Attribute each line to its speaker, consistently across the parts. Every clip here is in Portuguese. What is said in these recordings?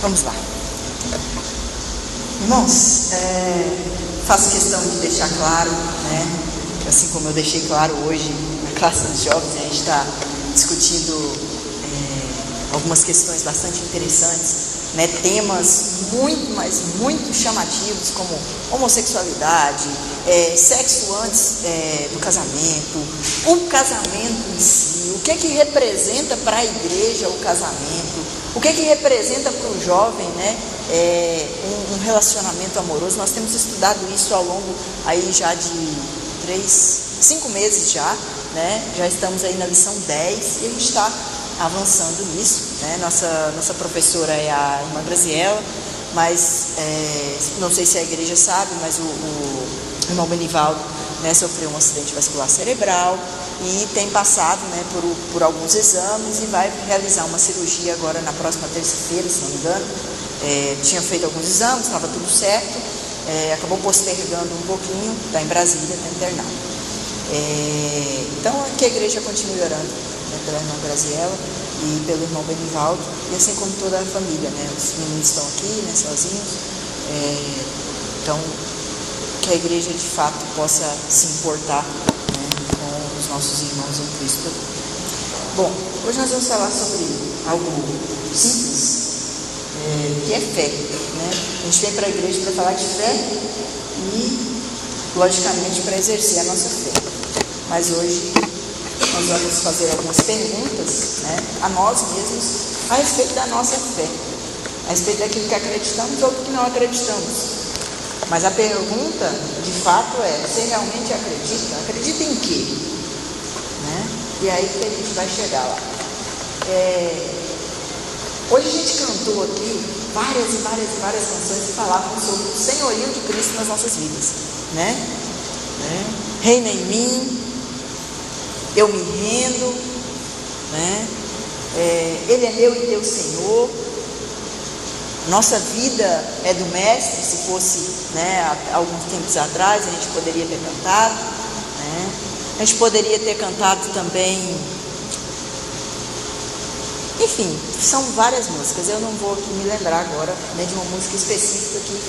Speaker 1: Vamos lá. Irmãos, faço questão de deixar claro, assim como eu deixei claro hoje na classe dos jovens, a gente está discutindo algumas questões bastante interessantes, temas muito, mas muito chamativos, como homossexualidade, sexo antes do casamento, o casamento em si, o que representa para a igreja o casamento, o que representa para o jovem, um relacionamento amoroso. Nós temos estudado isso ao longo aí já de 5 meses já estamos aí na lição 10 e a gente está avançando nisso, Nossa professora é a irmã Graziella, mas não sei se a igreja sabe, mas o irmão Benivaldo sofreu um acidente vascular cerebral e tem passado por alguns exames e vai realizar uma cirurgia agora na próxima terça-feira, se não me engano. Tinha feito alguns exames, estava tudo certo, acabou postergando um pouquinho, está em Brasília, está internado. Então que a igreja continue orando pela irmã Graziella e pelo irmão Benivaldo, e assim como toda a família, os meninos estão aqui, sozinhos, então que a igreja de fato possa se importar com os nossos irmãos em Cristo. Bom, hoje nós vamos falar sobre algo simples, que é fé, A gente vem para a igreja para falar de fé e, logicamente, para exercer a nossa fé. Mas hoje nós vamos fazer algumas perguntas, a nós mesmos a respeito da nossa fé, a respeito daquilo que acreditamos ou do que não acreditamos. Mas a pergunta, de fato, é: você realmente acredita? Acredita em quê? E aí que a gente vai chegar lá. Hoje a gente cantou aqui várias canções que falavam sobre o senhorio de Cristo nas nossas vidas, Reina em mim, eu me rendo, Ele é meu e teu Senhor. Nossa vida é do Mestre. Se fosse, há alguns tempos atrás, a gente poderia ter cantado, A gente poderia ter cantado também. Enfim, são várias músicas. Eu não vou aqui me lembrar agora de uma música específica que...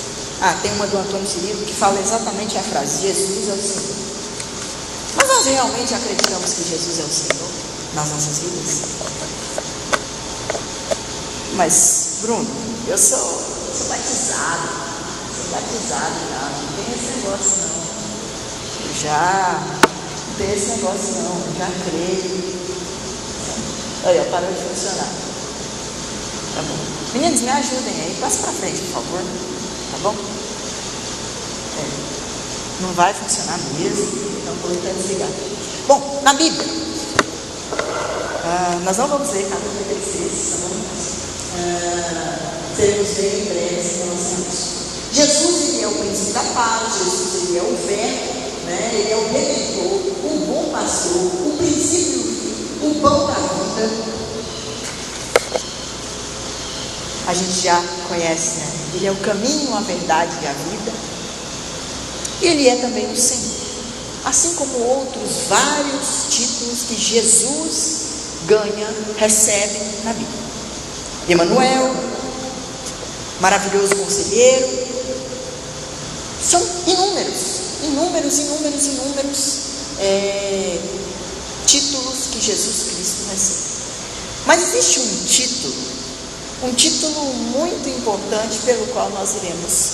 Speaker 1: tem uma do Antônio Cirilo que fala exatamente a frase: Jesus é o Senhor. Mas nós realmente acreditamos que Jesus é o Senhor nas nossas vidas? Mas, Bruno, eu sou batizado já, não tem esse negócio não. Eu já não tem esse negócio não, eu já creio. Olha, parou de funcionar. Tá bom. Meninos, me ajudem aí, passa pra frente, por favor. Tá bom? Não vai funcionar mesmo, então vou tentar desligar. Bom, na Bíblia, nós não vamos ler capítulo 36, tá bom? Teremos bem breves em relação a isso. Jesus, ele é o príncipe da paz, Jesus, ele é o verbo, ele é o redentor, o bom pastor, o princípio, o pão da vida. A gente já conhece, Ele é o caminho, a verdade e a vida. Ele é também o Senhor, assim como outros vários títulos que Jesus recebe na Bíblia. Emanuel, maravilhoso conselheiro. São inúmeros títulos que Jesus Cristo recebe. Mas existe um título muito importante pelo qual nós iremos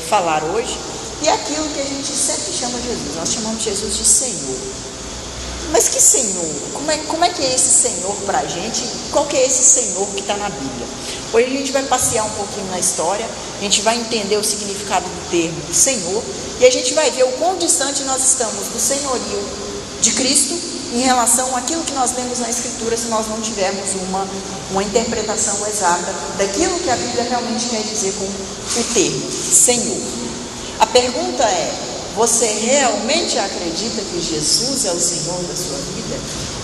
Speaker 1: falar hoje, e é aquilo que a gente sempre chama Jesus. Nós chamamos Jesus de Senhor. Mas que Senhor? Como é que é esse Senhor para a gente? Qual que é esse Senhor que está na Bíblia? Hoje a gente vai passear um pouquinho na história, a gente vai entender o significado do termo Senhor, e a gente vai ver o quão distante nós estamos do senhorio de Cristo em relação àquilo que nós lemos na Escritura, se nós não tivermos uma interpretação exata daquilo que a Bíblia realmente quer dizer com o termo Senhor. A pergunta é: você realmente acredita que Jesus é o Senhor da sua vida?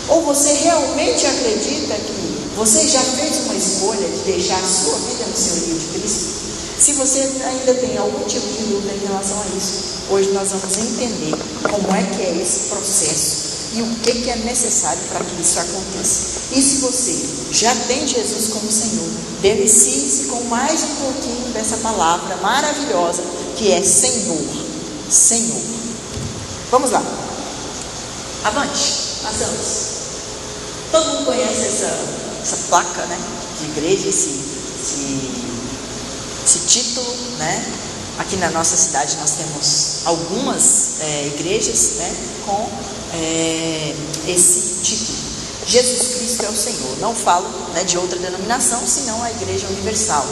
Speaker 1: Ou você realmente acredita que você já fez uma escolha de deixar a sua vida no senhorio de Cristo? Se você ainda tem algum tipo de dúvida em relação a isso, hoje nós vamos entender como é que é esse processo e o que é necessário para que isso aconteça. E se você já tem Jesus como Senhor, delicie-se com mais um pouquinho dessa palavra maravilhosa que é Senhor. Senhor. Vamos lá. Avante, passamos. Todo mundo conhece essa placa, né, de igreja, esse título, né? Aqui na nossa cidade nós temos algumas igrejas, né, com esse título. Jesus Cristo é o Senhor. Não falo, né, de outra denominação, senão a Igreja Universal.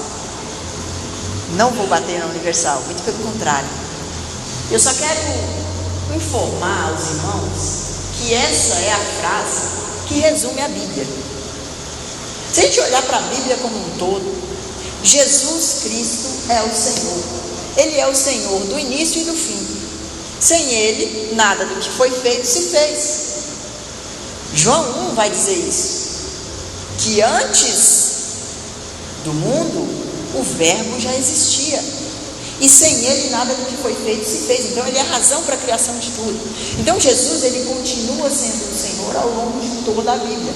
Speaker 1: Não vou bater na Universal, muito pelo contrário. Eu só quero informar aos irmãos que essa é a frase que resume a Bíblia. Se a gente olhar para a Bíblia como um todo, Jesus Cristo é o Senhor. Ele é o Senhor do início e do fim. Sem Ele, nada do que foi feito se fez. João 1 vai dizer isso, que antes do mundo, o verbo já existia, e sem Ele nada do que foi feito se fez. Então Ele é a razão para a criação de tudo. Então Jesus, Ele continua sendo o Senhor ao longo de toda a Bíblia.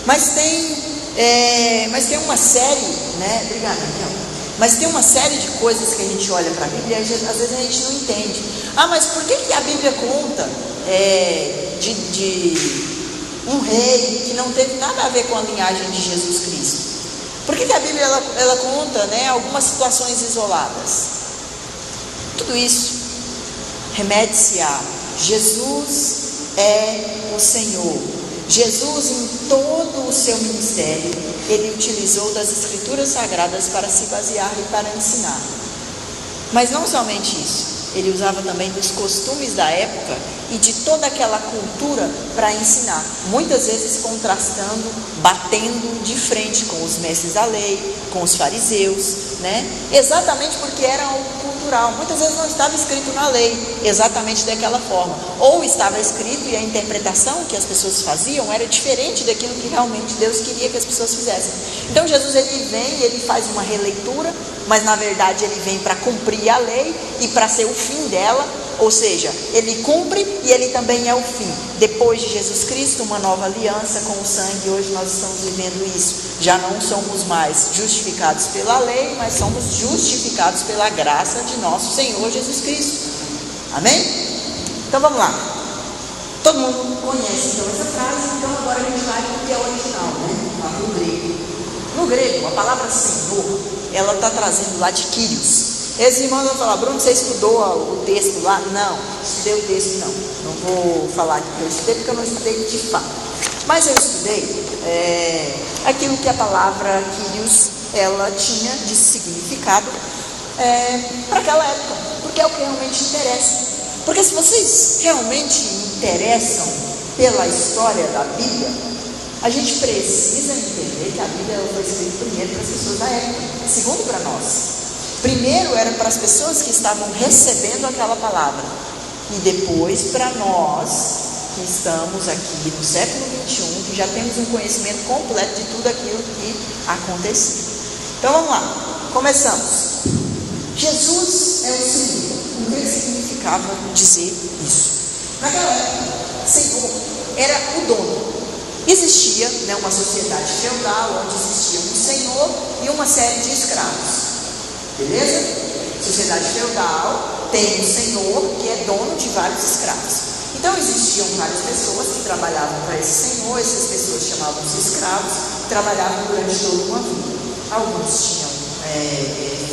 Speaker 1: Mas tem uma série, né? Obrigada, Daniel. Mas tem uma série de coisas que a gente olha para a Bíblia e às vezes a gente não entende. Mas por que a Bíblia conta de um rei que não teve nada a ver com a linhagem de Jesus Cristo? Por que a Bíblia ela conta, né, algumas situações isoladas? Tudo isso remete-se a Jesus é o Senhor. Jesus, em todo o seu ministério, Ele utilizou das Escrituras Sagradas para se basear e para ensinar. Mas não somente isso, Ele usava também dos costumes da época e de toda aquela cultura para ensinar, muitas vezes contrastando, batendo de frente com os mestres da lei, com os fariseus, né? Exatamente porque era algo cultural. Muitas vezes não estava escrito na lei exatamente daquela forma, ou estava escrito e a interpretação que as pessoas faziam era diferente daquilo que realmente Deus queria que as pessoas fizessem. Então Jesus, ele vem e ele faz uma releitura, mas na verdade ele vem para cumprir a lei e para ser o fim dela. Ou seja, Ele cumpre e Ele também é o fim. Depois de Jesus Cristo, uma nova aliança com o sangue. Hoje nós estamos vivendo isso. Já não somos mais justificados pela lei, mas somos justificados pela graça de nosso Senhor Jesus Cristo. Amém? Então vamos lá. Todo mundo conhece então essa frase. Então agora a gente vai para o que é original, né? Lá no grego. No grego, a palavra Senhor, ela está trazendo lá de Kyrios. Esses irmãos vão falar: Bruno, você estudou o texto lá? Não, estudei o texto não. Não vou falar aqui que eu estudei, porque eu não estudei de fato. Mas eu estudei aquilo que a palavra Kyrios, ela tinha de significado para aquela época. Porque é o que realmente interessa. Porque se vocês realmente interessam pela história da Bíblia, a gente precisa entender que a Bíblia foi escrita primeiro para as pessoas da época, segundo para nós. Primeiro era para as pessoas que estavam recebendo aquela palavra, e depois para nós que estamos aqui no século 21, que já temos um conhecimento completo de tudo aquilo que aconteceu. Então vamos lá, começamos. Jesus é o Senhor. O que significava dizer isso? Naquela época, Senhor era o dono. Existia, né, uma sociedade feudal onde existia um senhor e uma série de escravos. Beleza? Sociedade feudal tem um senhor que é dono de vários escravos. Então existiam várias pessoas que trabalhavam para esse senhor. Essas pessoas chamavam-se escravos, trabalhavam durante toda uma vida. Alguns tinham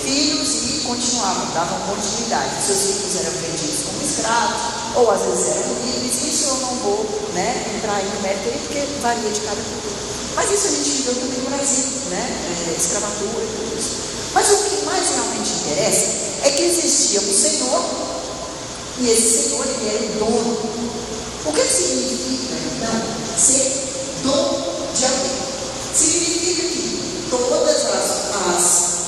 Speaker 1: filhos e continuavam, davam continuidade. Seus filhos eram vendidos como escravos, ou às vezes eram livres. Isso eu não vou, né, entrar aí no mérito aí, porque varia de cada cultura. Mas isso a gente viveu também no Brasil, né? Escravatura e tudo isso. Mas o que mais realmente interessa é que existia um senhor, e esse senhor, ele era o dono. O que significa, então, ser dono de alguém? Significa que todas as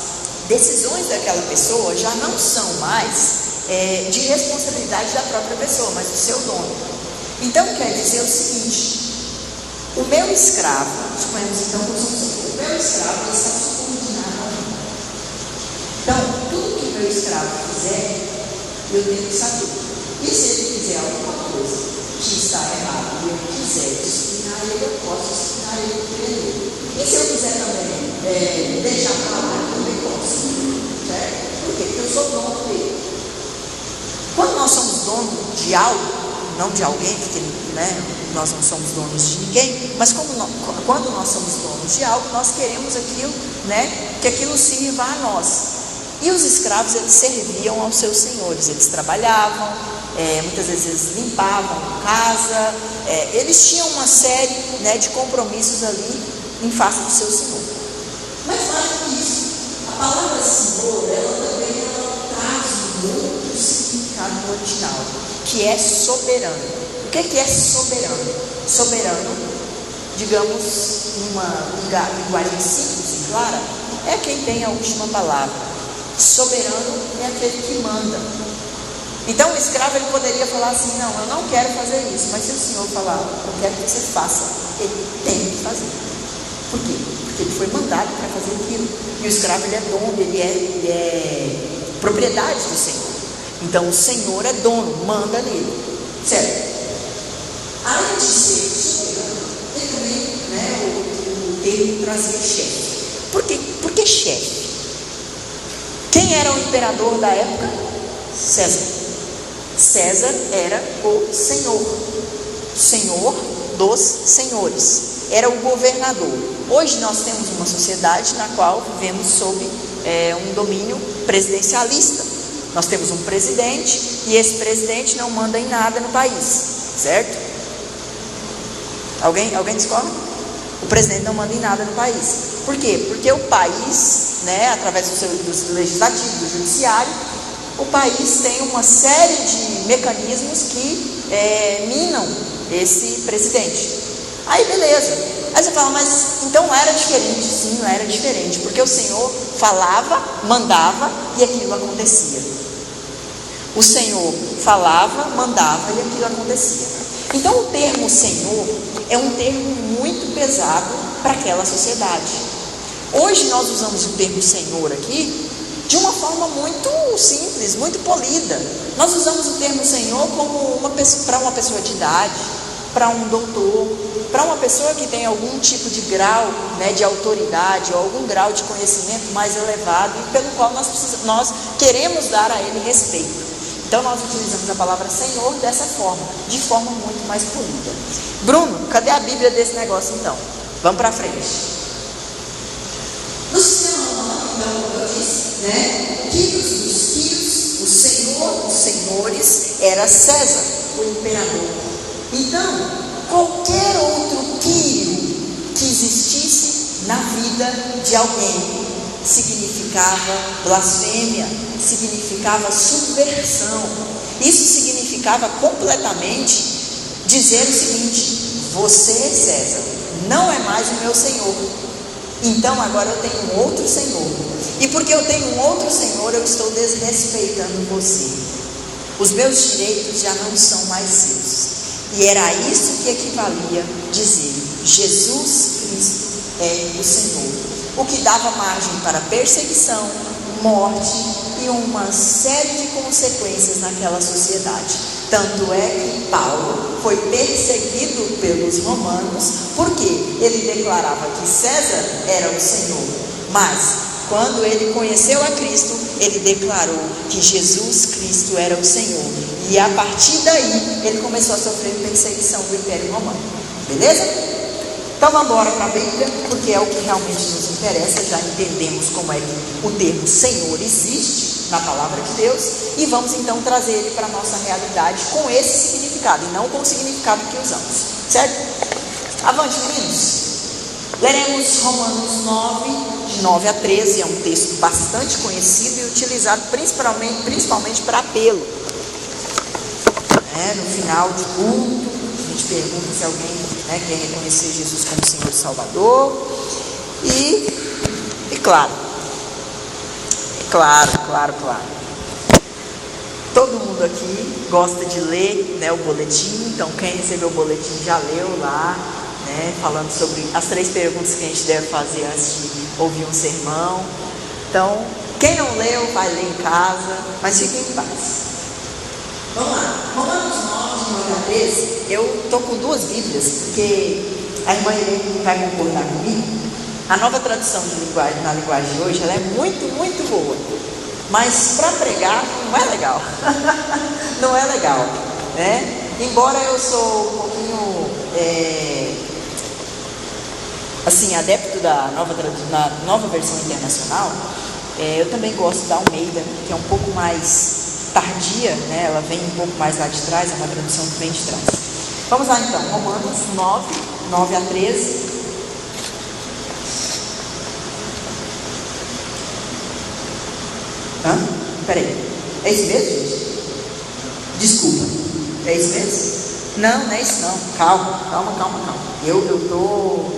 Speaker 1: decisões daquela pessoa já não são mais de responsabilidade da própria pessoa, mas do seu dono. Então quer dizer o seguinte: o meu escravo, suponhamos então que eu sou um senhor, o meu escravo está subordinado a mim. Então, tudo que o meu escravo fizer, eu tenho que saber. E se ele fizer alguma coisa que está errada e eu quiser disciplinar ele, eu posso disciplinar ele por ele. E se eu quiser também de algo, não de alguém, porque, né, nós não somos donos de ninguém, mas quando nós somos donos de algo, nós queremos aquilo, né, que aquilo sirva a nós. E os escravos, eles serviam aos seus senhores, eles trabalhavam, muitas vezes eles limpavam casa, eles tinham uma série, né, de compromissos ali em face do seu senhor. Mas mais do que isso, a palavra senhor, ela também traz um outro significado no original, que é soberano. O que é soberano? Soberano, digamos, numa linguagem simples e clara, é quem tem a última palavra. Soberano é aquele que manda. Então o escravo, ele poderia falar assim: não, eu não quero fazer isso, mas se o senhor falar, eu quero que você faça, ele tem que fazer. Por quê? Porque ele foi mandado para fazer aquilo. E o escravo, ele é dono, ele é propriedade do senhor. Então o senhor é dono, manda nele, certo? Além de ser soberano, ele também, né, o termo trazia chefe. Por que chefe? Quem era o imperador da época? César. César era o senhor dos senhores, era o governador. Hoje nós temos uma sociedade na qual vivemos sob um domínio presidencialista. Nós temos um presidente e esse presidente não manda em nada no país, certo? Alguém discorda? O presidente não manda em nada no país. Por quê? Porque o país, né, através do legislativo, do judiciário, o país tem uma série de mecanismos que minam esse presidente. Aí beleza, aí você fala, mas então era diferente? Sim, era diferente, porque o Senhor falava, mandava e aquilo acontecia. O Senhor falava, mandava e aquilo acontecia. Então o termo Senhor é um termo muito pesado para aquela sociedade. Hoje nós usamos o termo Senhor aqui de uma forma muito simples, muito polida. Nós usamos o termo Senhor como para uma pessoa de idade, para um doutor, para uma pessoa que tem algum tipo de grau, né, de autoridade ou algum grau de conhecimento mais elevado e pelo qual nós queremos dar a ele respeito. Então nós utilizamos a palavra Senhor dessa forma, de forma muito mais polida. Bruno, cadê a Bíblia desse negócio então? Vamos para frente. No sistema romano, então, como eu disse, né, Quírios dos Quírios, o senhor dos senhores, era César, o imperador. Então, qualquer outro Quírio que existisse na vida de alguém significava blasfêmia, significava subversão. Isso significava completamente dizer o seguinte: você, César, não é mais o meu senhor. Então agora eu tenho um outro senhor. E porque eu tenho um outro senhor, eu estou desrespeitando você. Os meus direitos já não são mais seus. E era isso que equivalia dizer: Jesus Cristo é o Senhor. O que dava margem para perseguição, morte e uma série de consequências naquela sociedade. Tanto é que Paulo foi perseguido pelos romanos, porque ele declarava que César era o Senhor. Mas, quando ele conheceu a Cristo, ele declarou que Jesus Cristo era o Senhor. E a partir daí, ele começou a sofrer perseguição do Império Romano. Beleza? Então vamos embora para a Bíblia, porque é o que realmente nos interessa. Já entendemos como é que o termo Senhor existe na palavra de Deus, e vamos então trazer ele para a nossa realidade com esse significado, e não com o significado que usamos, certo? Avante, meninos. Leremos Romanos 9, de 9 a 13, é um texto bastante conhecido e utilizado principalmente para apelo. No final de culto, a gente pergunta se alguém, né, quer reconhecer Jesus como Senhor e Salvador. E claro. Todo mundo aqui gosta de ler, né, o boletim. Então quem recebeu o boletim já leu lá, né, falando sobre as 3 perguntas que a gente deve fazer antes de ouvir um sermão. Então, quem não leu, vai ler em casa, mas fiquem em paz. Vamos lá, Romanos 9, de 9 a 13. Eu estou com 2 Bíblias, porque a irmã Irene vai concordar comigo. A nova tradução na linguagem de hoje, ela é muito, muito boa. Mas para pregar não é legal. Não é legal. né? Embora eu sou um pouquinho assim, adepto da nova versão internacional, eu também gosto da Almeida, que é um pouco mais tardia, né? Ela vem um pouco mais lá de trás, é uma tradução que vem de trás. Vamos lá então, Romanos 9 a 13. Peraí, é isso mesmo, gente? Desculpa, é isso mesmo? Não é isso não, calma. Eu tô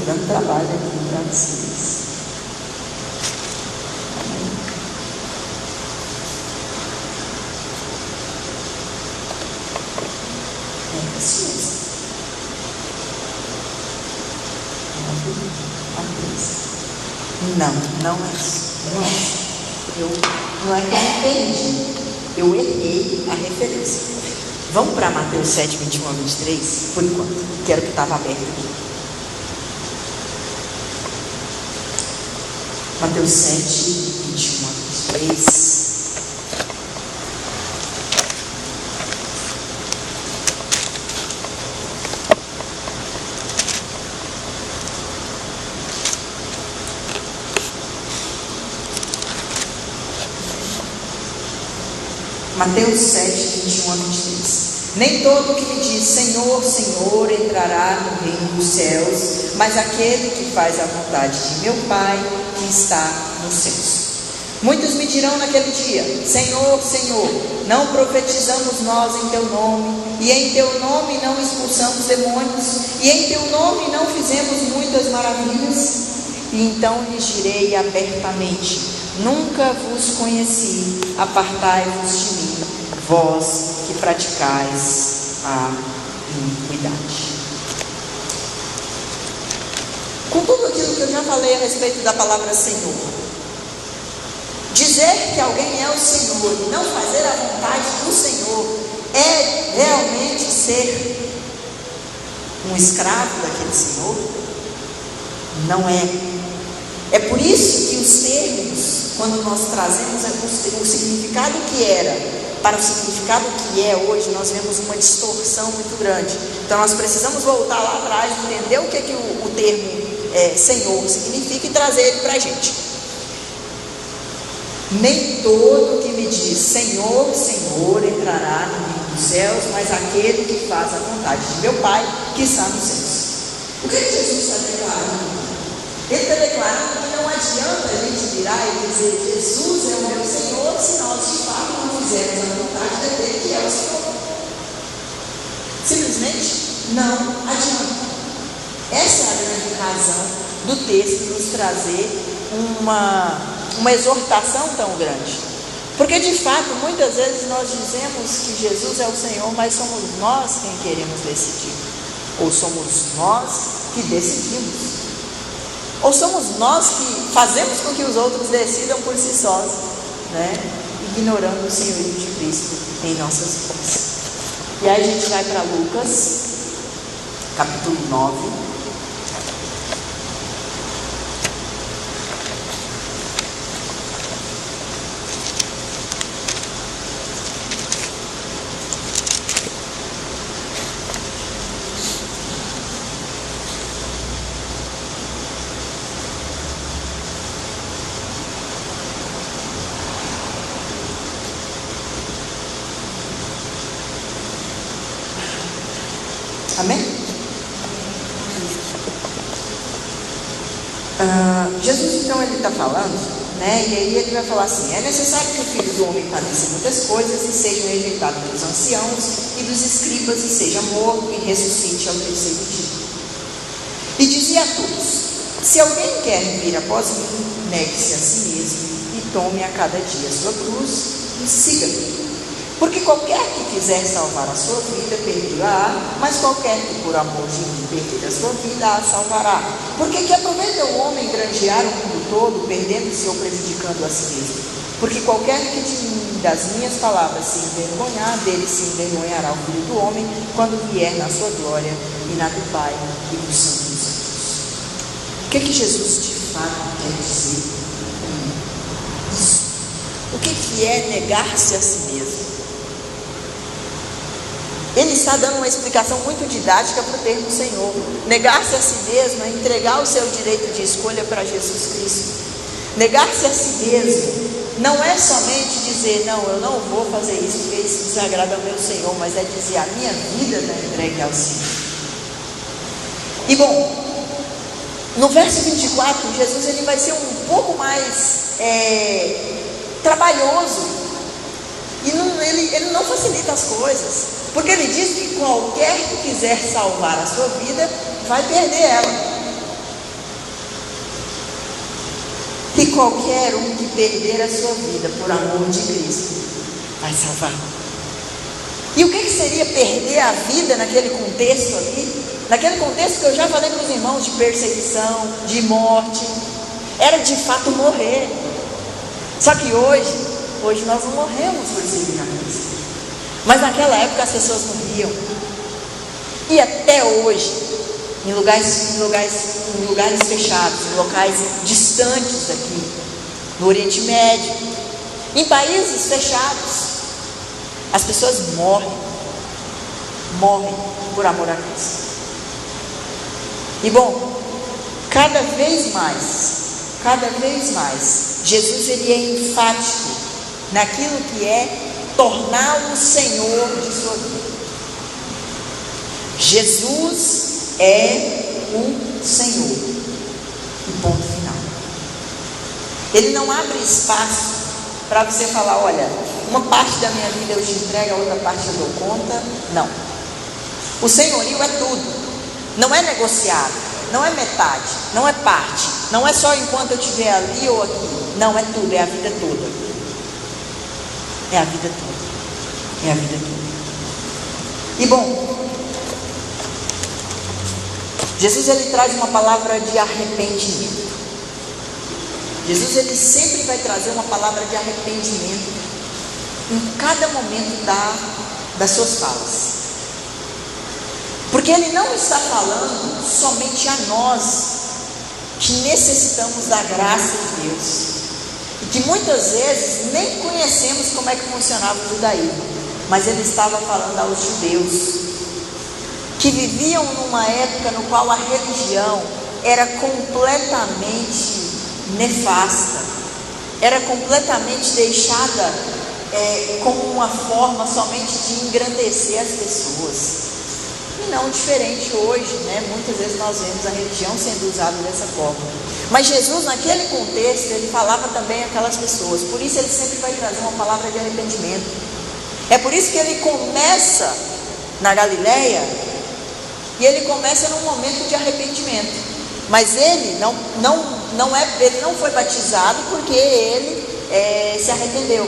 Speaker 1: dando trabalho aqui para vocês. É isso mesmo. Não é isso. Não é que eu me perdi, eu errei a referência. Vamos para Mateus 7, 21 a 23, por enquanto, que era o que estava aberto aqui. Mateus 7, 21 a 23. Mateus 7, 21 a 23. Nem todo que me diz Senhor, Senhor entrará no reino dos céus, mas aquele que faz a vontade de meu Pai que está nos céus. Muitos me dirão naquele dia: Senhor, Senhor, não profetizamos nós em teu nome, e em teu nome não expulsamos demônios, e em teu nome não fizemos muitas maravilhas? E então lhes direi abertamente: nunca vos conheci, apartai-vos de mim, vós que praticais a iniquidade. Com tudo aquilo que eu já falei a respeito da palavra Senhor, dizer que alguém é o Senhor e não fazer a vontade do Senhor é realmente ser um escravo daquele Senhor? Não é. É por isso que os termos, quando nós trazemos o significado que era para o significado que é hoje, nós vemos uma distorção muito grande. Então nós precisamos voltar lá atrás, entender o que o termo Senhor significa e trazer ele para a gente. Nem todo que me diz Senhor, Senhor entrará no reino dos céus, mas aquele que faz a vontade de meu Pai que está nos céus. O que Jesus está declarando? Ele está declarando que não adianta a gente virar e dizer Jesus é o meu Senhor, se nós de fato não fizermos a vontade daquele que é o Senhor. Simplesmente não adianta. Essa é a grande razão do texto nos trazer uma exortação tão grande. Porque de fato, muitas vezes nós dizemos que Jesus é o Senhor, mas somos nós quem queremos decidir. Ou somos nós que decidimos. Ou somos nós que fazemos com que os outros decidam por si sós, né? Ignorando o senhorio de Cristo em nossas vidas. E aí a gente vai para Lucas, capítulo 9. Amém? Jesus então ele está falando, né? E aí ele vai falar assim: é necessário que o Filho do Homem padeça muitas coisas e seja rejeitado pelos anciãos e dos escribas e seja morto e ressuscite ao terceiro dia. E dizia a todos: se alguém quer vir após mim, negue-se a si mesmo e tome a cada dia a sua cruz e siga-me. Porque qualquer que quiser salvar a sua vida, perdê-la-á, mas qualquer que por amor de mim perder a sua vida, a salvará. Porque que aproveita o homem granjear o mundo todo, perdendo-se ou prejudicando a si mesmo? Porque qualquer que de mim, das minhas palavras se envergonhar, dele se envergonhará o Filho do Homem, quando vier na sua glória e na do Pai e dos santos anjos. O que Jesus de fato quer dizer com isso? O que é negar-se a si mesmo? Ele está dando uma explicação muito didática para o termo Senhor. Negar-se a si mesmo é entregar o seu direito de escolha para Jesus Cristo. Negar-se a si mesmo não é somente dizer, não, eu não vou fazer isso porque isso desagrada ao meu Senhor, mas é dizer, a minha vida está entregue ao Senhor. E bom, no verso 24, Jesus ele vai ser um pouco mais trabalhoso. E ele não facilita as coisas, porque ele diz que qualquer que quiser salvar a sua vida, vai perder ela. E qualquer um que perder a sua vida por amor de Cristo, vai salvar. E o que seria perder a vida naquele contexto ali? Naquele contexto que eu já falei para os irmãos, de perseguição, de morte, era de fato morrer. Só que hoje nós não morremos por seguir a Cristo, mas naquela época as pessoas morriam. E até hoje, em lugares fechados, em locais distantes daqui, no Oriente Médio, em países fechados, as pessoas morrem por amor a Cristo. E bom, cada vez mais, Jesus ele é enfático naquilo que é torná-lo Senhor de sua vida. Jesus é o Senhor, e ponto final. Ele não abre espaço para você falar, olha, uma parte da minha vida eu te entrego, a outra parte eu dou conta. Não. O senhorio é tudo. Não é negociado, não é metade, não é parte, não é só enquanto eu estiver ali ou aqui. Não, é tudo, é a vida toda. É a vida toda. É a vida toda. E bom, Jesus ele traz uma palavra de arrependimento. Jesus ele sempre vai trazer uma palavra de arrependimento em cada momento das suas falas. Porque ele não está falando somente a nós que necessitamos da graça de Deus e que muitas vezes nem conhecemos como é que funcionava o judaísmo, mas ele estava falando aos judeus que viviam numa época no qual a religião era completamente nefasta, era completamente deixada como uma forma somente de engrandecer as pessoas. E não diferente hoje, né? Muitas vezes nós vemos a religião sendo usada dessa forma. Mas Jesus, naquele contexto, ele falava também àquelas pessoas. Por isso ele sempre vai trazer uma palavra de arrependimento. É por isso que ele começa na Galileia, e ele começa num momento de arrependimento. Mas ele não foi batizado porque ele se arrependeu.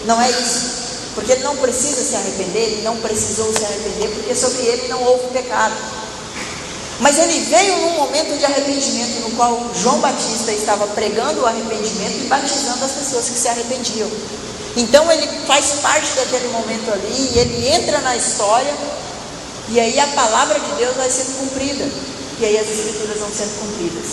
Speaker 1: Não é isso. Porque ele não precisa se arrepender, ele não precisou se arrepender, porque sobre ele não houve pecado. Mas ele veio num momento de arrependimento, no qual João Batista estava pregando o arrependimento e batizando as pessoas que se arrependiam. Então ele faz parte daquele momento ali, e ele entra na história, e aí a palavra de Deus vai sendo cumprida, e aí as escrituras vão sendo cumpridas.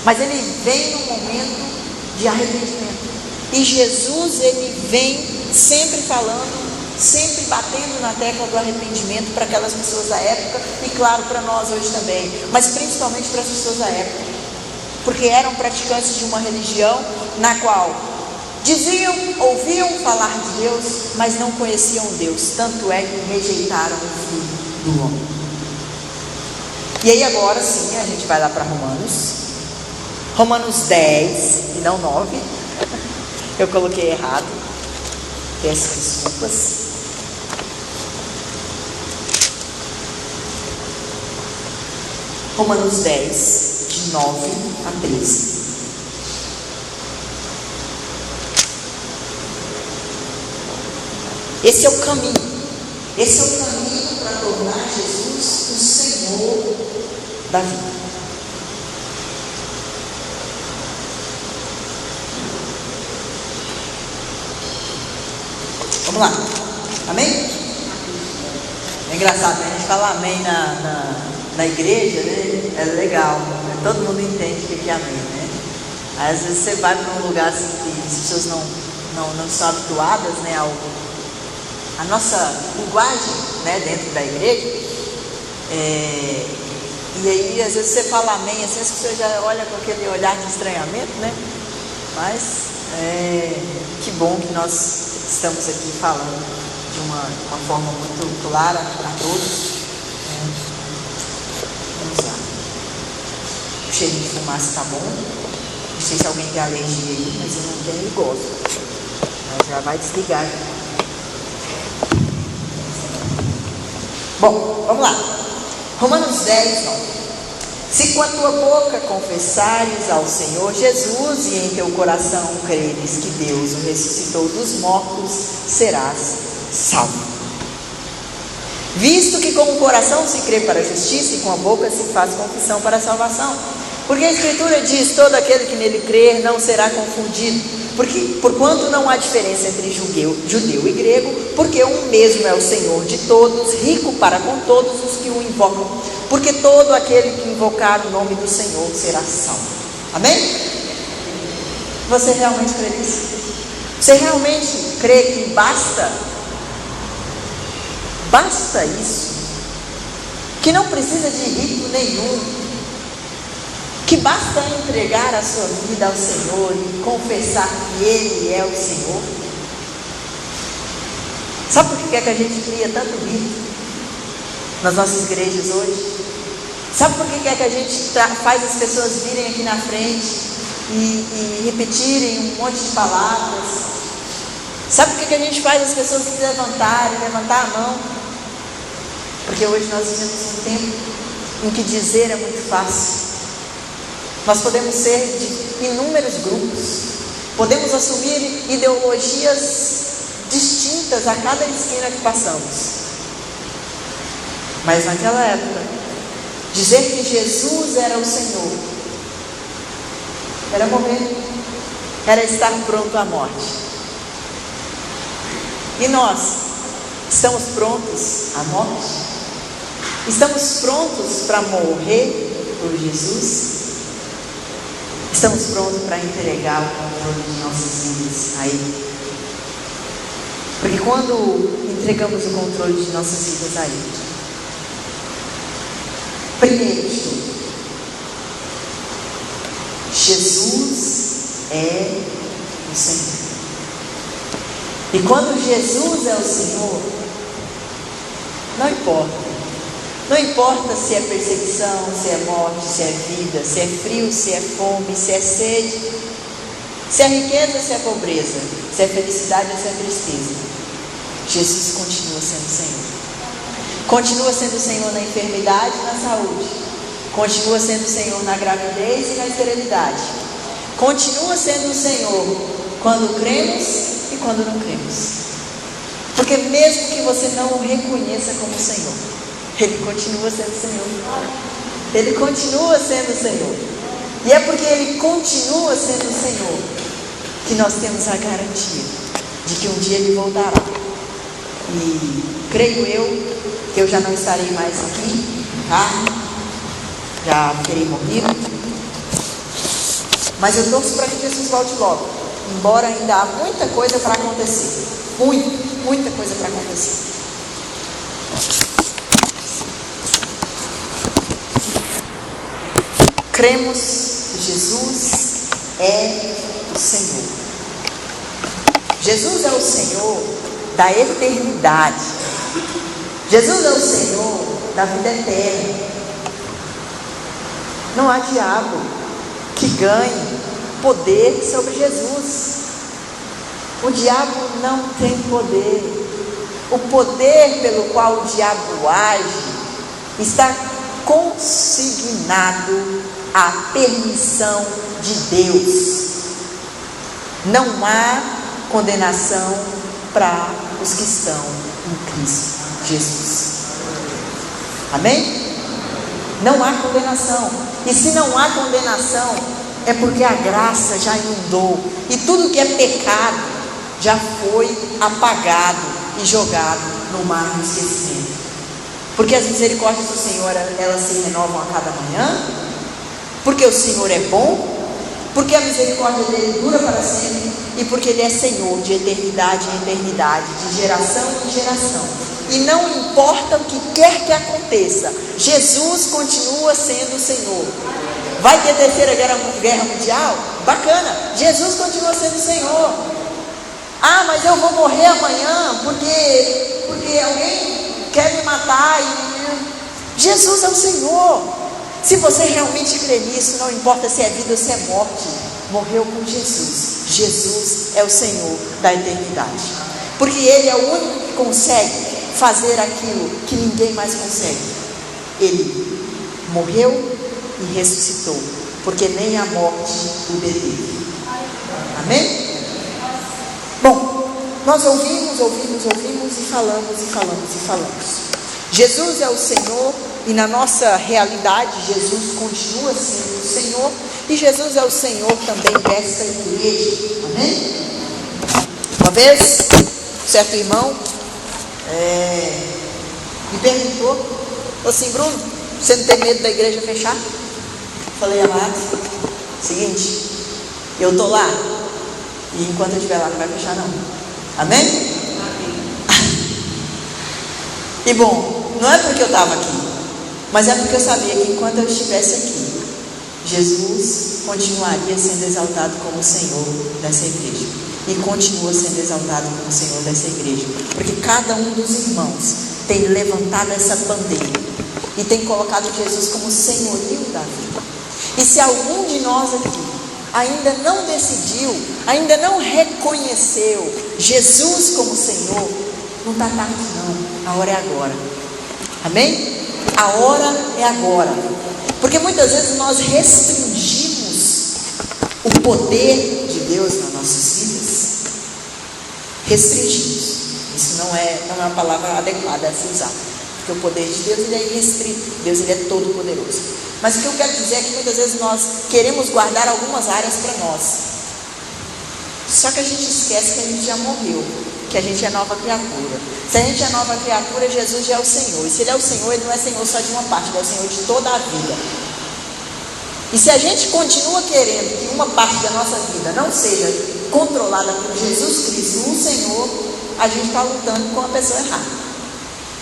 Speaker 1: Mas ele vem num momento de arrependimento, e Jesus ele vem sempre falando, sempre batendo na tecla do arrependimento para aquelas pessoas da época, e claro, para nós hoje também, mas principalmente para as pessoas da época, porque eram praticantes de uma religião na qual ouviam falar de Deus, mas não conheciam Deus, tanto é que rejeitaram o Filho do Homem. E aí agora sim, a gente vai lá para Romanos 10, e não 9, eu coloquei errado, peço desculpas. Romanos 10, de 9 a 13. Esse é o caminho. Esse é o caminho para tornar Jesus o Senhor da vida. Vamos lá, amém? É engraçado, né? A gente fala amém na igreja, né? É legal, né? Todo mundo entende o que é amém, né? Aí, às vezes você vai para um lugar assim que as pessoas não estão habituadas, né, a nossa linguagem, né, dentro da igreja. E aí, às vezes você fala amém, assim, as pessoas já olham com aquele olhar de estranhamento, né? Mas que bom que nós estamos aqui falando de uma forma muito clara a todos. Vamos lá. O cheirinho de fumaça está bom. Não sei se alguém tem alergia aí, mas eu não tenho e gosto. Mas já vai desligar. Bom, vamos lá. Romanos 10, 9. Se com a tua boca confessares ao Senhor Jesus e em teu coração creres que Deus o ressuscitou dos mortos, serás salvo. Visto que com o coração se crê para a justiça e com a boca se faz confissão para a salvação. Porque a Escritura diz: todo aquele que nele crer não será confundido. Porquanto não há diferença entre judeu e grego, porque um mesmo é o Senhor de todos, rico para com todos os que o invocam. Porque todo aquele que invocar o nome do Senhor será salvo. Amém? Você realmente crê nisso? Você realmente crê que basta isso? Que não precisa de rito nenhum? Que basta entregar a sua vida ao Senhor e confessar que Ele é o Senhor? Sabe por que é que a gente cria tanto rito nas nossas igrejas hoje? Sabe por que é que a gente faz as pessoas virem aqui na frente e repetirem um monte de palavras? Sabe por que a gente faz as pessoas se levantar a mão? Porque hoje nós vivemos um tempo em que dizer é muito fácil. Nós podemos ser de inúmeros grupos, podemos assumir ideologias distintas a cada esquina que passamos. Mas naquela época, dizer que Jesus era o Senhor era morrer, era estar pronto à morte. E nós estamos prontos à morte? Estamos prontos para morrer por Jesus? Estamos prontos para entregar o controle de nossas vidas a Ele? Porque quando entregamos o controle de nossas vidas a Ele, primeiro de tudo, Jesus é o Senhor. E quando Jesus é o Senhor, não importa. Não importa se é perseguição, se é morte, se é vida, se é frio, se é fome, se é sede, se é riqueza, se é pobreza, se é felicidade ou se é tristeza. Jesus continua sendo Senhor. Continua sendo Senhor na enfermidade e na saúde. Continua sendo Senhor na gravidez e na esterilidade. Continua sendo Senhor quando cremos e quando não cremos. Porque mesmo que você não o reconheça como Senhor, Ele continua sendo Senhor. Ele continua sendo Senhor. E é porque Ele continua sendo Senhor que nós temos a garantia de que um dia Ele voltará. E creio eu que eu já não estarei mais aqui, tá? Já terei morrido. Mas eu torço para que Jesus volte logo. Embora ainda há muita coisa para acontecer. Muita coisa para acontecer. Cremos que Jesus é o Senhor. Jesus é o Senhor da eternidade. Jesus é o Senhor da vida eterna. Não há diabo que ganhe poder sobre Jesus. O diabo não tem poder. O poder pelo qual o diabo age está consignado à permissão de Deus. Não há condenação para os que estão em Cristo Jesus. Amém? Não há condenação. E se não há condenação, é porque a graça já inundou. E tudo que é pecado já foi apagado e jogado no mar do esquecimento. Porque as misericórdias do Senhor, elas se renovam a cada manhã. Porque o Senhor é bom. porque a misericórdia dele dura para sempre e porque ele é Senhor de eternidade em eternidade, de geração em geração. E não importa o que quer que aconteça, Jesus continua sendo o Senhor. Vai ter terceira guerra mundial? Bacana, Jesus continua sendo o Senhor. Ah, mas eu vou morrer amanhã porque alguém quer me matar. Jesus é o Senhor. Se você realmente crê nisso, não importa se é vida ou se é morte, morreu com Jesus. Jesus é o Senhor da eternidade, porque Ele é o único que consegue fazer aquilo que ninguém mais consegue. Ele morreu e ressuscitou, porque nem a morte o deteve. Amém? Bom, nós ouvimos e falamos. Jesus é o Senhor, e na nossa realidade Jesus continua sendo o Senhor, e Jesus é o Senhor também dessa igreja. Amém? Uma vez, certo irmão me perguntou assim: Bruno, você não tem medo da igreja fechar? Falei: amado, seguinte, eu estou lá, e enquanto eu estiver lá não vai fechar não. Amém? E bom, não é porque eu estava aqui, mas é porque eu sabia que enquanto eu estivesse aqui, Jesus continuaria sendo exaltado como Senhor dessa igreja, e continua sendo exaltado como Senhor dessa igreja, porque cada um dos irmãos tem levantado essa bandeira e tem colocado Jesus como senhorio da vida. E se algum de nós aqui ainda não decidiu, ainda não reconheceu Jesus como Senhor, não está tarde não, a hora é agora. Amém? A hora é agora, porque muitas vezes nós restringimos o poder de Deus nas nossas vidas. Restringimos. Isso não é uma palavra adequada a se usar, porque o poder de Deus ele é irrestrito. Deus ele é todo poderoso. Mas o que eu quero dizer é que muitas vezes nós queremos guardar algumas áreas para nós, só que a gente esquece que a gente já morreu, que a gente é nova criatura. Se a gente é nova criatura, Jesus já é o Senhor. E se Ele é o Senhor, Ele não é Senhor só de uma parte, Ele é o Senhor de toda a vida. E se a gente continua querendo que uma parte da nossa vida não seja controlada por Jesus Cristo, o Senhor, a gente está lutando com a pessoa errada,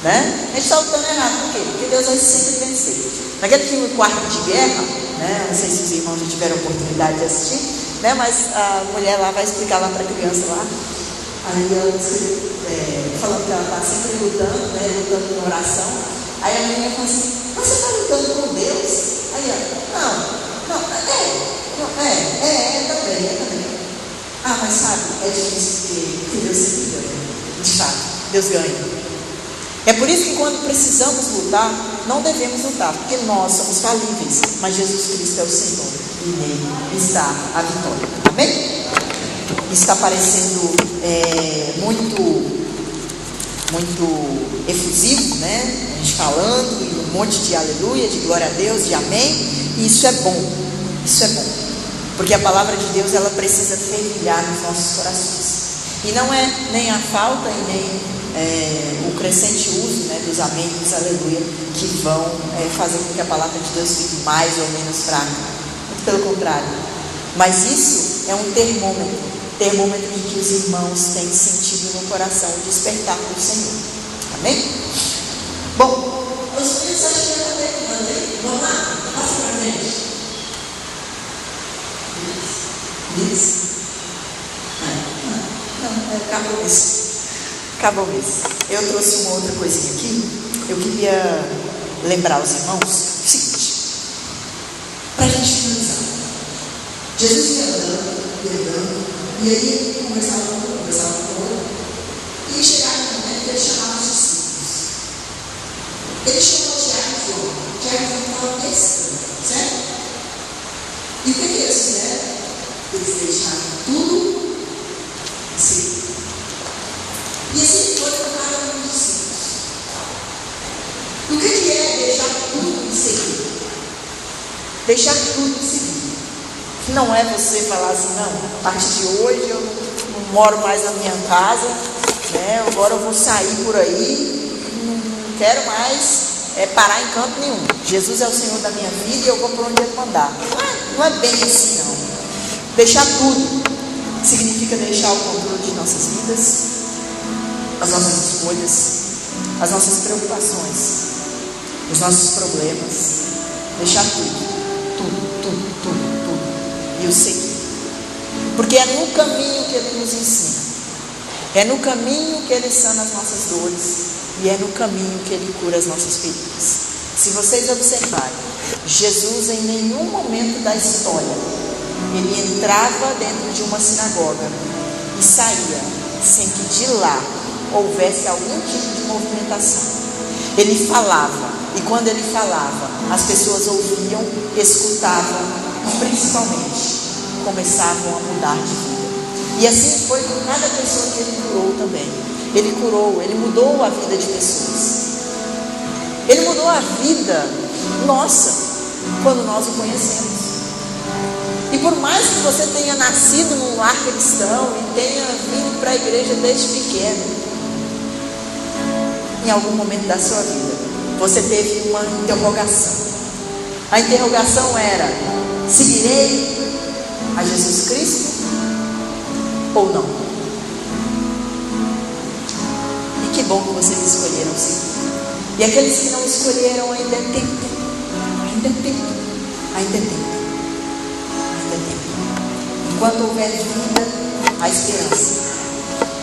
Speaker 1: né? A gente está lutando errado, por quê? Porque Deus vai sempre vencer. Naquele filme Quarto de Guerra, né? Não sei se os irmãos já tiveram oportunidade de assistir, né? Mas a mulher lá vai explicar lá para a criança lá. Aí ela falando que ela está sempre lutando, né? Lutando em oração. Aí a menina fala assim: mas você está lutando com Deus? Aí ela: não, também. Ah, mas sabe, é difícil porque Deus sempre ganha. De fato, Deus ganha. É por isso que quando precisamos lutar, não devemos lutar, porque nós somos falíveis, mas Jesus Cristo é o Senhor, e nele está a vitória. Amém? Está parecendo muito efusivo, né? A gente falando, e um monte de aleluia, de glória a Deus, de amém, e isso é bom, porque a palavra de Deus ela precisa fervilhar nos nossos corações, e não é nem a falta e nem o crescente uso, né, dos amém e dos aleluia que vão fazer com que a palavra de Deus fique mais ou menos fraca, muito pelo contrário, mas isso é um termômetro de que os irmãos têm sentido no coração o despertar do Senhor. Amém? Bom, os filhos acham que eu também. Vamos lá? Passa para frente. Isso. Acabou isso. Eu trouxe uma outra coisinha aqui. Eu queria lembrar os irmãos o seguinte, para a gente finalizar. Jesus ia andando, e aí ele conversava com o outro, e chegava no momento que ele chamava os discípulos. Ele chamou Tiago e João. Tiago e João estavam pescando, certo? E o que eles fizeram? Eles deixaram tudo assim. E assim foi com cada um dos discípulos. O que é deixar tudo e seguir? Deixar tudo e seguir. Não é você falar assim: não, a partir de hoje eu não moro mais na minha casa, né? Agora eu vou sair por aí, não quero mais parar em canto nenhum. Jesus é o Senhor da minha vida e eu vou por onde Ele mandar. Não é bem assim não. Deixar tudo significa deixar o controle de nossas vidas, as nossas escolhas, as nossas preocupações, os nossos problemas. Deixar tudo. E o seguir. Porque é no caminho que Ele nos ensina. É no caminho que Ele sana as nossas dores. E é no caminho que Ele cura as nossas feridas. Se vocês observarem, Jesus em nenhum momento da história, Ele entrava dentro de uma sinagoga e saía sem que de lá houvesse algum tipo de movimentação. Ele falava, e quando Ele falava, as pessoas ouviam, escutavam e principalmente começavam a mudar de vida. E assim foi com cada pessoa que Ele curou também. Ele curou, Ele mudou a vida de pessoas. Ele mudou a vida nossa quando nós o conhecemos. E por mais que você tenha nascido num lar cristão e tenha vindo para a igreja desde pequeno, em algum momento da sua vida, você teve uma interrogação. A interrogação era: seguirei a Jesus Cristo ou não? E que bom que vocês escolheram seguir. E aqueles que não escolheram, ainda é tempo. Ainda é tempo. Ainda é tempo. Ainda é tempo. Enquanto houver vida, há esperança.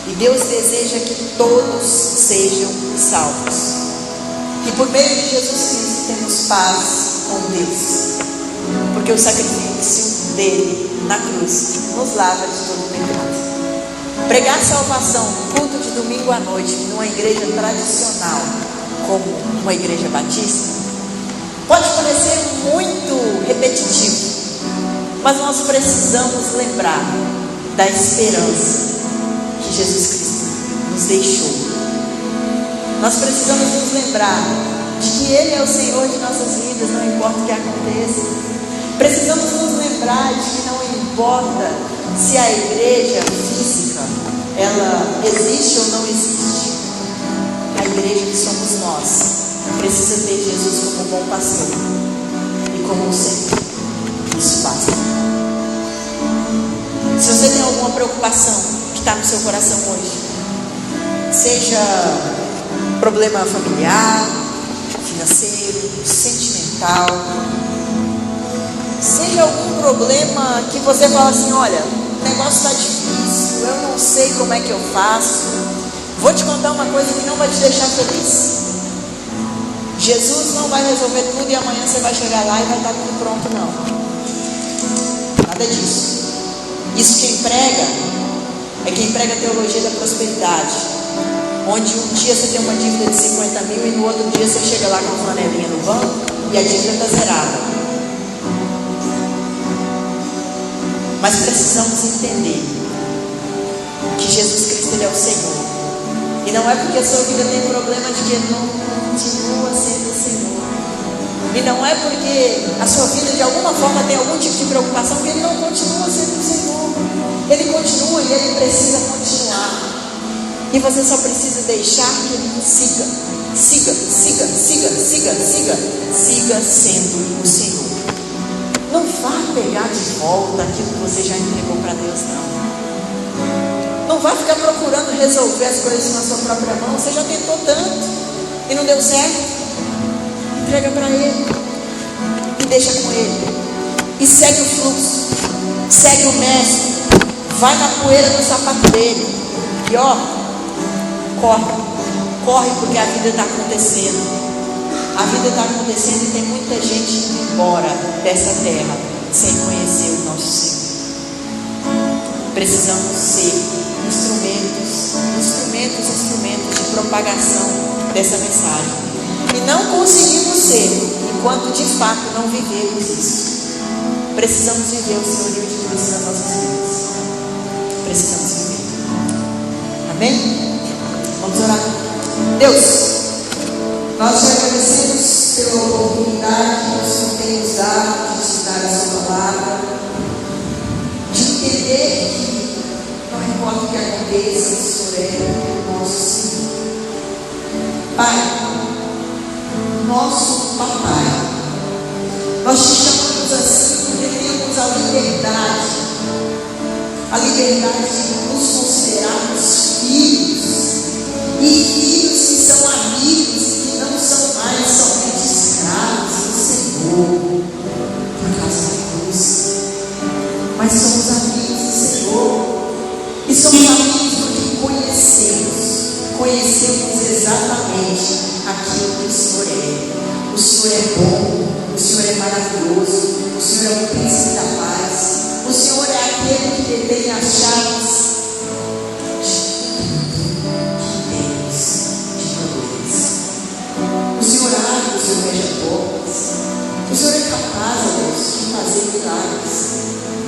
Speaker 1: E Deus deseja que todos sejam salvos. Que por meio de Jesus Cristo temos paz com Deus. Porque o sacrifício dele na cruz nos lava de todo pecado. Pregar salvação no culto de domingo à noite, numa igreja tradicional, como uma igreja batista, pode parecer muito repetitivo, mas nós precisamos lembrar da esperança que Jesus Cristo nos deixou. Nós precisamos nos lembrar de que Ele é o Senhor de nossas vidas, não importa o que aconteça. Precisamos nos lembrar de que não importa se a igreja física ela existe ou não existe. A igreja que somos nós precisa ter Jesus como bom pastor e como o Senhor. Isso basta. Se você tem alguma preocupação que está no seu coração hoje, seja problema familiar, financeiro, sentimental, seja algum problema que você fala assim: olha, o negócio está difícil, eu não sei como é que eu faço. Vou te contar uma coisa que não vai te deixar feliz. Jesus não vai resolver tudo e amanhã você vai chegar lá e vai estar tudo pronto, não. Nada disso. Isso quem prega é quem prega a teologia da prosperidade, onde um dia você tem uma dívida de 50 mil e no outro dia você chega lá com a flanelinha no banco e a dívida está zerada. Mas precisamos entender que Jesus Cristo Ele é o Senhor. E não é porque a sua vida tem problema de que Ele não continua sendo o Senhor. E não é porque a sua vida de alguma forma tem algum tipo de preocupação que Ele não continua sendo o Senhor. Ele continua e Ele precisa continuar. E você só precisa deixar que Ele siga. Siga sendo o Senhor. Não vá pegar de volta aquilo que você já entregou para Deus, não. Não vá ficar procurando resolver as coisas na sua própria mão. Você já tentou tanto e não deu certo. Entrega para Ele e deixa com Ele. E segue o fluxo. Segue o mestre. Vai na poeira do sapato dele. E ó, corre porque a vida está acontecendo. A vida está acontecendo e tem muita gente indo embora dessa terra sem conhecer o nosso Senhor. Precisamos ser instrumentos de propagação dessa mensagem. E não conseguimos ser enquanto de fato não vivermos isso. Precisamos viver o senhorio de Cristo nas nossas vidas. Precisamos viver. Amém? Vamos orar. Deus, nós te agradecemos pela oportunidade que o Senhor tem nos dado de estudar a sua palavra, de entender que não importa o que aconteça, o Senhor é o nosso Senhor. Pai, nosso Papai, nós te chamamos assim porque temos a liberdade liberdade de nos considerarmos filhos, e filhos que são amigos e que não são mais somente escravos do Senhor, por causa da cruz, mas somos amigos do Senhor, e somos amigos porque conhecemos exatamente aquilo que o Senhor é. O Senhor é bom, o Senhor é maravilhoso, o Senhor é o príncipe da paz, o Senhor é aquele que detém as chaves de Deus, de poderes. O Senhor abre, o Senhor fecha portas. O Senhor é capaz, ó Deus, de fazer milagres,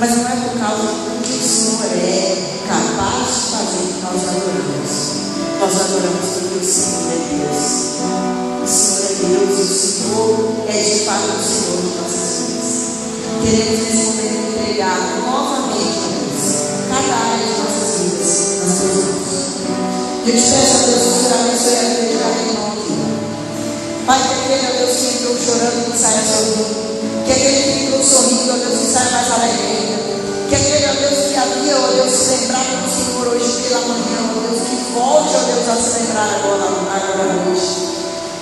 Speaker 1: mas não é por causa do que o Senhor é capaz de fazer que nós adoramos. Nós adoramos porque o Senhor é Deus. O Senhor é Deus e o Senhor é de fato o Senhor de nossas vidas. Queremos nesse momento entregar novamente a Deus cada área de nossas vidas nas suas mãos. Eu te peço, a Deus, que o Senhor abençoe a vida de cada irmão aqui. Pai, que aquele, ó Deus, que entrou chorando, que saia sorrindo. Que aquele que entrou sorrindo, ó Deus, que saia mais alegre ainda. Que aquele, ó Deus, que havia, ó Deus, se lembrado do Senhor hoje pela manhã, ó Deus, que volte, ó Deus, a se lembrar agora hoje.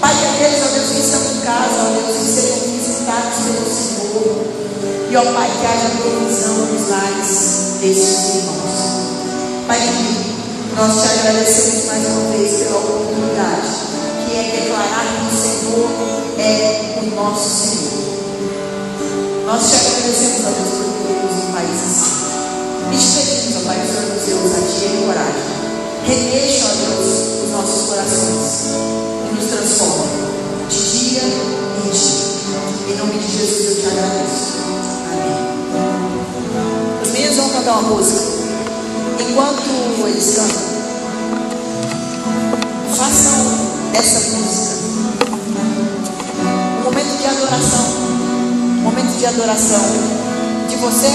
Speaker 1: Pai, que aqueles, ó Deus, que estão em casa, ó Deus, que sejam visitados pelo Senhor. E, ó Pai, que haja provisão nos lares desses irmãos. Pai querido, nós te agradecemos mais uma vez pela oportunidade, que é declarar que o Senhor é o nosso Senhor. Nós te agradecemos, ó Deus, por vivermos um país assim. E te pedimos, ó Pai, que o Senhor nos dê ousadia e coragem. Remexa, ó Deus, os nossos corações e nos transforma de dia em dia. Em nome de Jesus eu te agradeço. Amém. Os meninos vão cantar uma música. Enquanto eles cantam, façam dessa música um momento de adoração. Um momento de adoração de você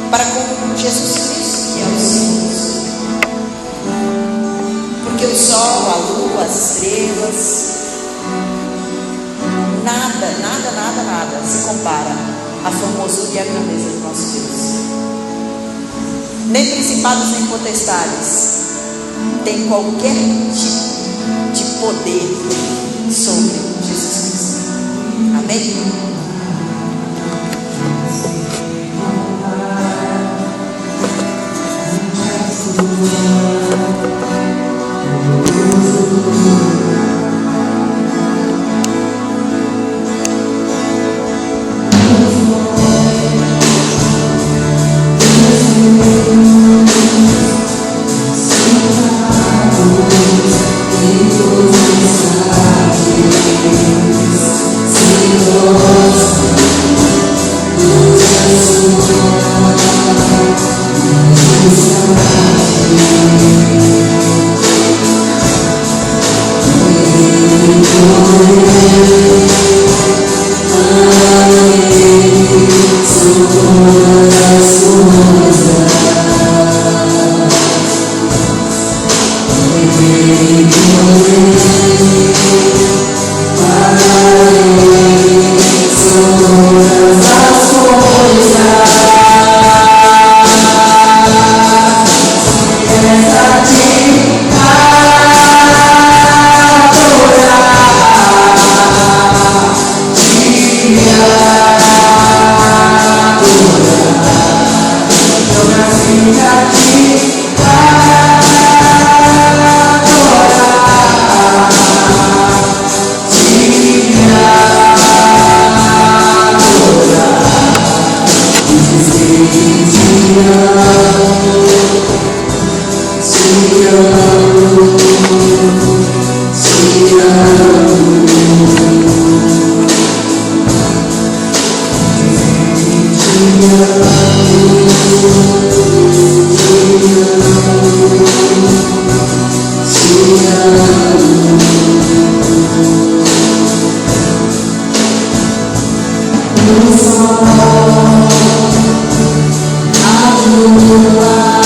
Speaker 1: para com Jesus Cristo, que é o Senhor. Porque o sol, a lua, as estrelas, nada se compara à formosura e à grandeza do nosso Deus. Nem principados nem potestades tem qualquer tipo de poder sobre Jesus Cristo. Amém?
Speaker 2: Ajuda.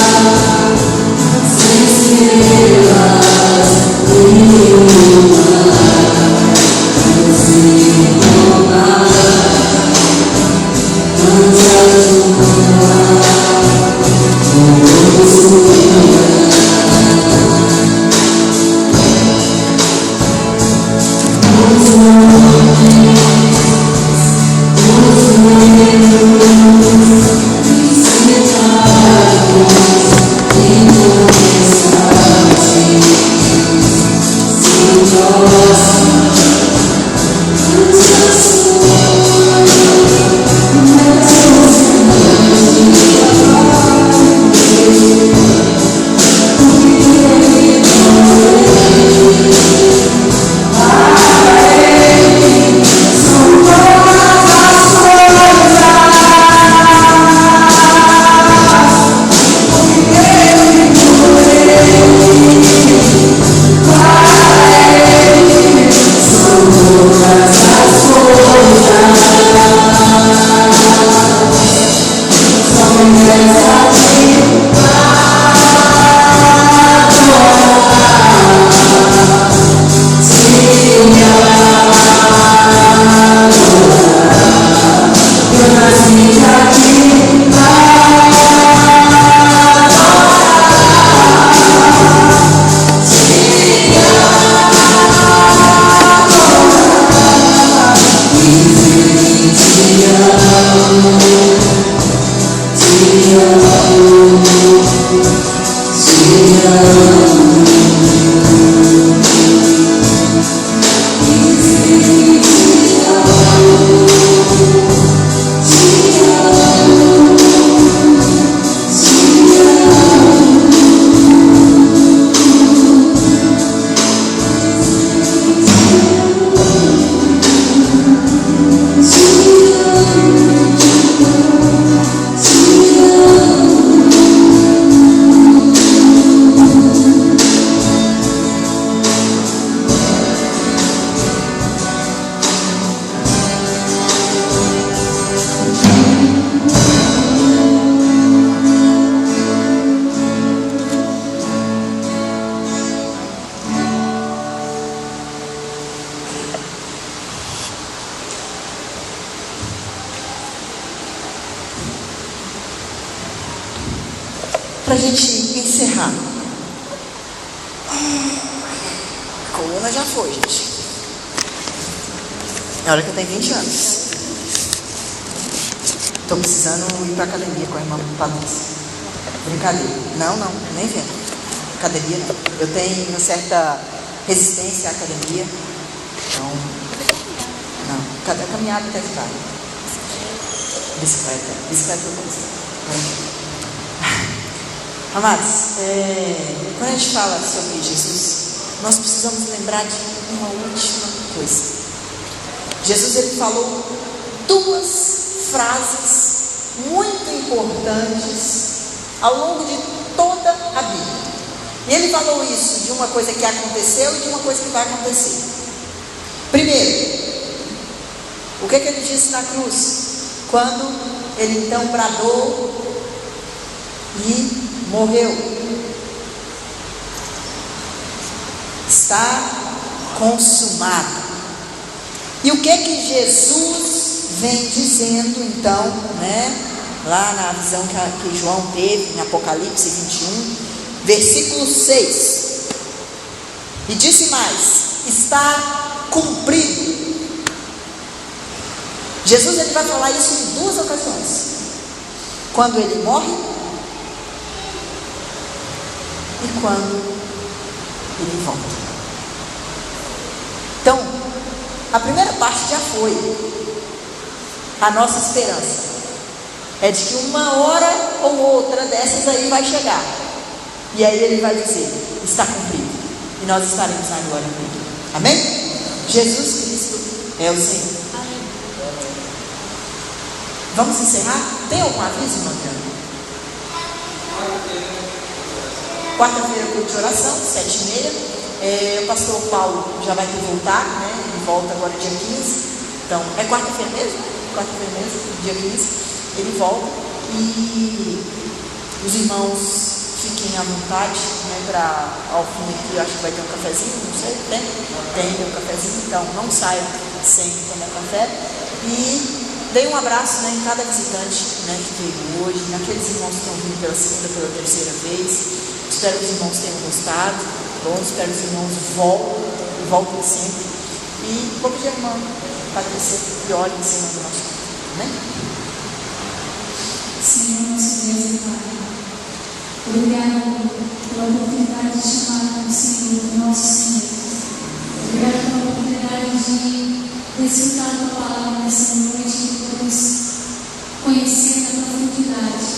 Speaker 1: Para a gente encerrar. A coluna já foi, gente. É hora que eu tenho 20 anos. Estou precisando ir para academia com a irmã Patrícia. Brincadeira. Não, nem vendo. Academia não. Eu tenho certa resistência à academia. Então, não. Caminhada até ficar. Bicicleta eu gosto. Amados, quando a gente fala sobre Jesus, nós precisamos lembrar de uma última coisa. Jesus, ele falou duas frases muito importantes ao longo de toda a Bíblia. E ele falou isso de uma coisa que aconteceu e de uma coisa que vai acontecer. Primeiro, o que ele disse na cruz? Quando ele então bradou e morreu. Está consumado. E o que Jesus vem dizendo então, lá na visão que João teve em Apocalipse 21, versículo 6. E disse mais: está cumprido. Jesus, ele vai falar isso em duas ocasiões. Quando ele morre e quando ele volta. Então, a primeira parte já foi. A nossa esperança é de que uma hora ou outra dessas aí vai chegar. E aí ele vai dizer: está cumprido. E nós estaremos na glória com ele. Amém? Jesus Cristo é o Senhor. Amém. Vamos encerrar? Tem algum aviso, irmã? Quarta-feira, culto de oração, 7h30. O pastor Paulo já vai ter voltar, Ele volta agora dia 15. Então, é quarta-feira mesmo? Quarta-feira mesmo, dia 15. Ele volta. E os irmãos fiquem à vontade, para ao fim aqui, eu acho que vai ter um cafezinho, não sei, tem um cafezinho, então não saiam sem tomar café. E dei um abraço, em cada visitante, que veio hoje, naqueles irmãos que estão vindo pela segunda, pela terceira vez. Espero que os irmãos tenham gostado. Bom, espero que os irmãos voltem sempre. E vou pedir a irmã Patrícia que olhe em cima do nosso corpo. Amém?
Speaker 2: Senhor, nosso Deus e Pai, obrigado pela oportunidade de chamar o Senhor, nosso Senhor. Obrigado pela oportunidade de desfrutar da palavra nessa noite e podemos conhecer na profundidade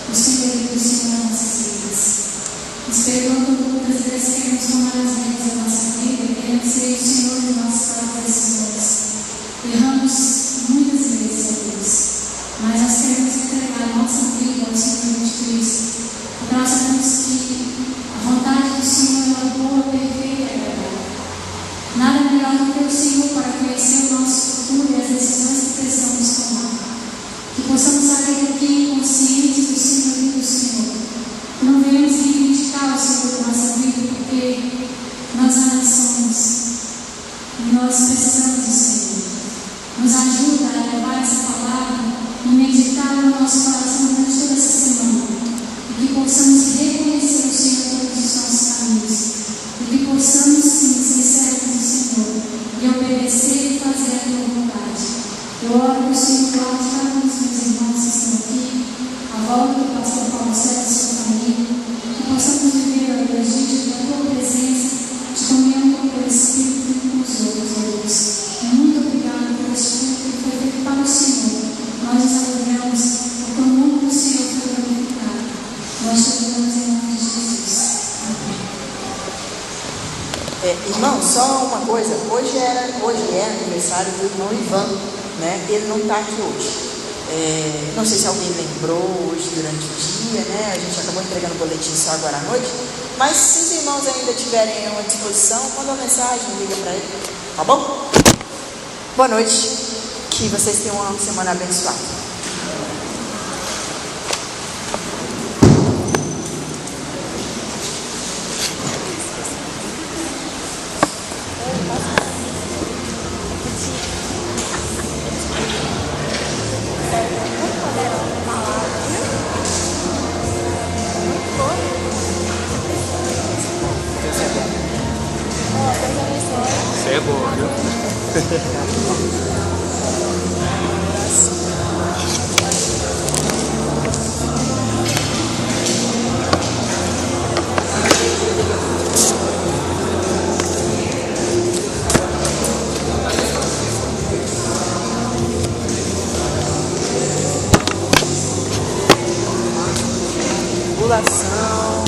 Speaker 2: o Senhor e o Senhor nas nossas vidas. Nos perdoa quando muitas vezes queremos tomar as rédeas da nossa vida, queremos ser o Senhor de nossas próprias decisões. Erramos muitas vezes, ó Deus, mas nós queremos entregar a nossa vida ao Senhor de Cristo, porque nós sabemos que a vontade do Senhor é boa, perfeita e agradável. Nada melhor do que o Senhor para conhecer o nosso futuro e as decisões que precisamos tomar. Que possamos sair daqui conscientes do Senhor e do Senhor. Não venhamos reivindicar o Senhor da nossa vida, porque nós nada somos e nós precisamos do Senhor. Nos ajuda a levar essa palavra e meditar no nosso coração durante toda essa semana, e que possamos reconhecer o Senhor em todos os nossos caminhos, e que possamos sim ser servos do Senhor e obedecer e fazer a tua vontade. Eu oro que o Senhor guarde cada um dos meus irmãos que estão aqui, a volta do pastor Paulo César e sua família, que possamos viver a legítima Nós te louvamos em nome de Jesus.
Speaker 1: Irmão, só uma coisa, hoje é aniversário do irmão Ivan, né? Ele não está aqui hoje. Não sei se alguém lembrou hoje durante o dia, né? A gente acabou entregando o boletim só agora à noite. Mas se os irmãos ainda tiverem uma disposição, manda uma mensagem, liga para ele, tá bom? Boa noite, que vocês tenham uma semana abençoada.
Speaker 3: Você é boa, viu?
Speaker 1: Tribulação.